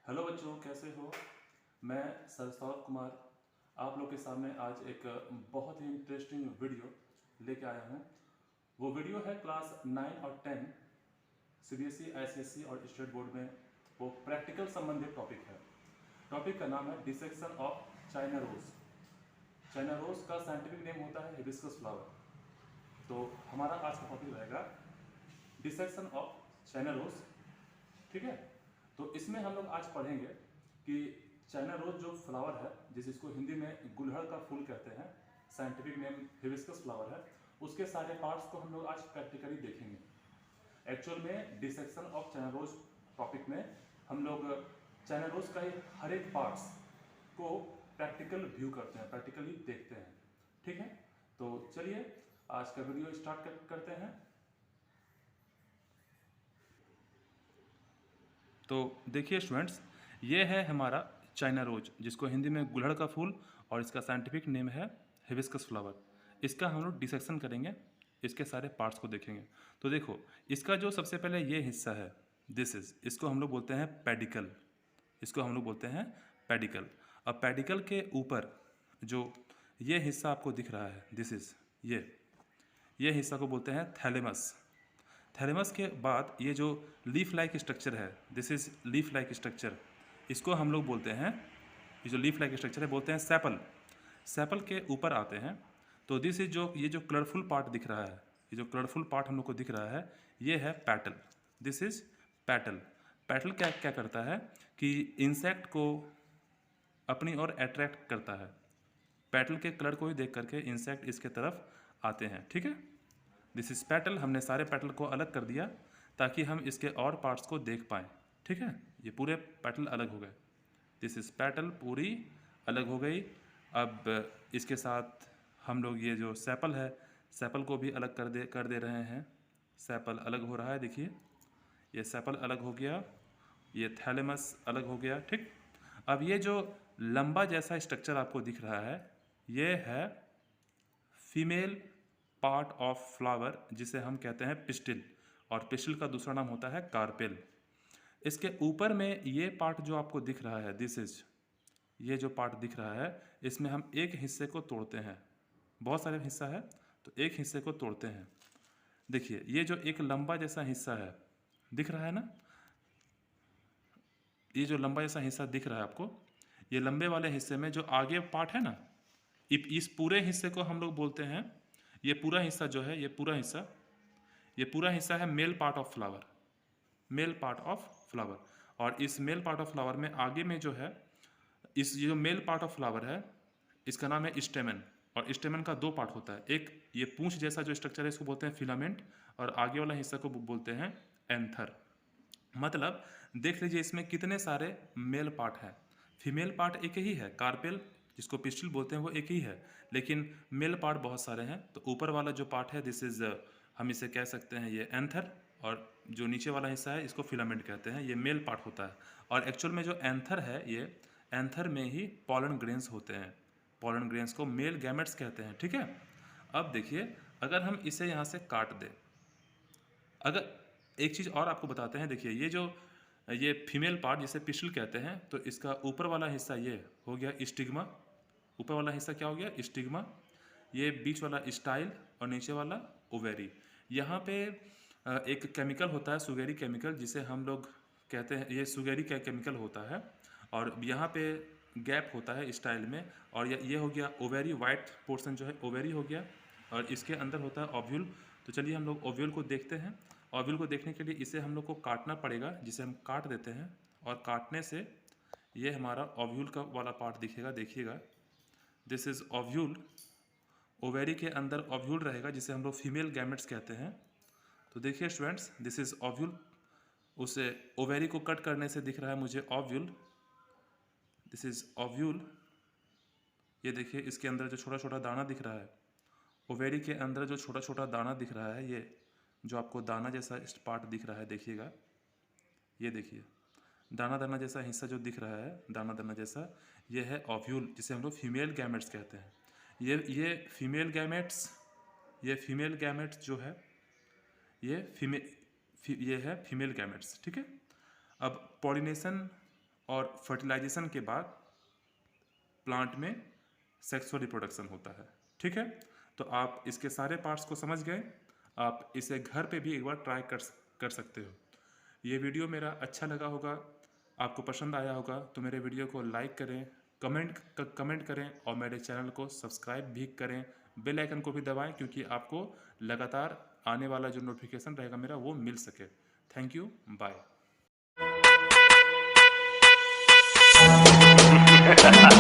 Hello बच्चों, कैसे हो। मैं सर सौरभ कुमार आप लोग के सामने आज एक बहुत ही इंटरेस्टिंग वीडियो लेके आया हूँ। वो वीडियो है क्लास 9 और 10 सीबीएसई, आईसीएसई और स्टेट बोर्ड में वो प्रैक्टिकल संबंधित टॉपिक है। टॉपिक का नाम है dissection of China rose. China rose का साइंटिफिक नेम होता है हिबिस्कस फ्लावर। तो हमारा आज का टॉपिक रहेगा डिसेक्शन ऑफ चाइना रोज। ठीक है, तो इसमें हम लोग आज पढ़ेंगे कि चाइना रोज जो फ्लावर है, जिसको हिंदी में गुलहड़ का फूल कहते हैं, साइंटिफिक नेम हिबिस्कस फ्लावर है, उसके सारे पार्ट्स को हम लोग आज प्रैक्टिकली देखेंगे। एक्चुअल में dissection of China rose topic में हम लोग चाइना रोज का हर एक पार्ट्स को प्रैक्टिकल व्यू करते हैं, प्रैक्टिकली देखते हैं। ठीक है, तो चलिए आज का वीडियो स्टार्ट करते हैं। तो देखिए स्टूडेंट्स, ये है हमारा चाइना रोज, जिसको हिंदी में गुलहड़ का फूल और इसका साइंटिफिक नेम है हिबिस्कस फ्लावर। इसका हम लोग डिसेक्शन करेंगे, इसके सारे पार्ट्स को देखेंगे। तो देखो, इसका जो सबसे पहले ये हिस्सा है, इसको हम लोग बोलते हैं पेडिकल। इसको हम लोग बोलते हैं पेडिकल। अब पेडिकल के ऊपर जो ये हिस्सा आपको दिख रहा है, ये हिस्सा को बोलते हैं थैलेमस। थैलेमस के बाद ये जो लीफ लाइक स्ट्रक्चर है, this is leaf like structure, इसको हम लोग बोलते हैं, ये जो लीफ लाइक स्ट्रक्चर है बोलते हैं सेपल। सेपल के ऊपर आते हैं तो दिस इज ये जो कलरफुल पार्ट दिख रहा है, ये जो कलरफुल पार्ट हम लोग को दिख रहा है, ये है petal. This is petal. Petal क्या क्या करता है कि इंसेक्ट को अपनी ओर अट्रैक्ट करता है। पैटल के कलर को ही देख करके इंसेक्ट इसके तरफ आते हैं। ठीक है, दिस इज पैटल। हमने सारे पैटल को अलग कर दिया ताकि हम इसके और पार्ट्स को देख पाएँ। ठीक है, ये पूरे पैटल अलग हो गए। दिस इज पैटल पूरी अलग हो गई। अब इसके साथ हम लोग ये जो सेपल है, सेपल को भी अलग कर दे रहे हैं। सेपल अलग हो रहा है, देखिए ये सेपल अलग हो गया, ये थैलेमस अलग हो गया। ठीक, अब ये जो लंबा जैसा स्ट्रक्चर आपको दिख रहा है, ये है फीमेल पार्ट ऑफ फ्लावर, जिसे हम कहते हैं पिस्टिल, और पिस्टिल का दूसरा नाम होता है कार्पेल। इसके ऊपर में ये पार्ट जो आपको दिख रहा है, दिस इज, ये जो पार्ट दिख रहा है, इसमें हम एक हिस्से को तोड़ते हैं। बहुत सारे हिस्सा है तो एक हिस्से को तोड़ते हैं। देखिए ये जो एक लंबा जैसा हिस्सा है दिख रहा है ना, ये जो लंबा जैसा हिस्सा दिख रहा है आपको, ये लंबे वाले हिस्से में जो आगे पार्ट है ना, इस पूरे हिस्से को हम लोग बोलते हैं, ये पूरा हिस्सा जो है, ये पूरा हिस्सा है male part of flower, male part of flower. और इस मेल पार्ट ऑफ फ्लावर में आगे में जो है, इस जो मेल पार्ट ऑफ फ्लावर है, इसका नाम है स्टेमन। और स्टेमन का दो पार्ट होता है, एक ये पूंछ जैसा जो स्ट्रक्चर है इसको बोलते हैं फिलामेंट, और आगे वाला हिस्सा को बोलते हैं एंथर। मतलब देख लीजिए इसमें कितने सारे मेल पार्ट हैं। फीमेल पार्ट एक ही है, कार्पेल जिसको पिस्टिल बोलते हैं वो एक ही है, लेकिन मेल पार्ट बहुत सारे हैं। तो ऊपर वाला जो पार्ट है, दिस इज, हम इसे कह सकते हैं ये एंथर, और जो नीचे वाला हिस्सा है इसको फिलामेंट कहते हैं, ये मेल पार्ट होता है। और एक्चुअल में जो एंथर है, ये एंथर में ही पॉलन ग्रेन्स होते हैं। पॉलन ग्रेन्स को मेल गैमेट्स कहते हैं। ठीक है, अब देखिए अगर हम इसे यहाँ से काट दें, अगर एक चीज़ और आपको बताते हैं, देखिए ये फीमेल पार्ट जिसे पिस्टिल कहते हैं, तो इसका ऊपर वाला हिस्सा ये हो गया स्टिग्मा। ऊपर वाला हिस्सा क्या हो गया, स्टिग्मा। ये बीच वाला स्टाइल और नीचे वाला ओवेरी। यहाँ पे एक केमिकल होता है सुगेरी केमिकल, जिसे हम लोग कहते हैं, ये सुगेरी का केमिकल होता है। और यहाँ पे गैप होता है स्टाइल में, और ये हो गया ओवेरी, वाइट पोर्शन जो है ओवेरी हो गया, और इसके अंदर होता है ओव्यूल। तो चलिए हम लोग ओव्यूल को देखते हैं। ओव्यूल को देखने के लिए इसे हम लोग को काटना पड़ेगा, जिसे हम काट देते हैं, और काटने से ये हमारा ओव्यूल का वाला पार्ट दिखेगा। देखिएगा, दिस इज ओव्यूल। ओवेरी के अंदर ओव्यूल रहेगा, जिसे हम लोग फीमेल गैमेट्स कहते हैं। तो देखिए स्टूडेंट्स, दिस इज ओव्यूल। उसे ओवेरी को कट करने से दिख रहा है मुझे ओव्यूल। This is ovule. ये देखिए इसके अंदर जो छोटा छोटा दाना दिख रहा है, ओवेरी के अंदर जो छोटा छोटा दाना दिख रहा है, ये जो आपको दाना जैसा पार्ट दिख रहा है, देखिएगा, ये देखिए दाना दाना जैसा हिस्सा जो दिख रहा है, दाना दाना जैसा, ये है ओव्यूल, जिसे हम लोग फीमेल गैमेट्स कहते हैं। ये फीमेल गैमेट्स जो है, ये है फीमेल गैमेट्स। ठीक है, अब पॉलिनेशन और फर्टिलाइजेशन के बाद प्लांट में सेक्सुअल रिप्रोडक्शन होता है। ठीक है, तो आप इसके सारे पार्ट्स को समझ गए। आप इसे घर पे भी एक बार ट्राई कर सकते हो। ये वीडियो मेरा अच्छा लगा होगा, आपको पसंद आया होगा, तो मेरे वीडियो को लाइक करें, कमेंट करें और मेरे चैनल को सब्सक्राइब भी करें। बेल आइकन को भी दबाएं क्योंकि आपको लगातार आने वाला जो नोटिफिकेशन रहेगा मेरा वो मिल सके। Thank you, bye.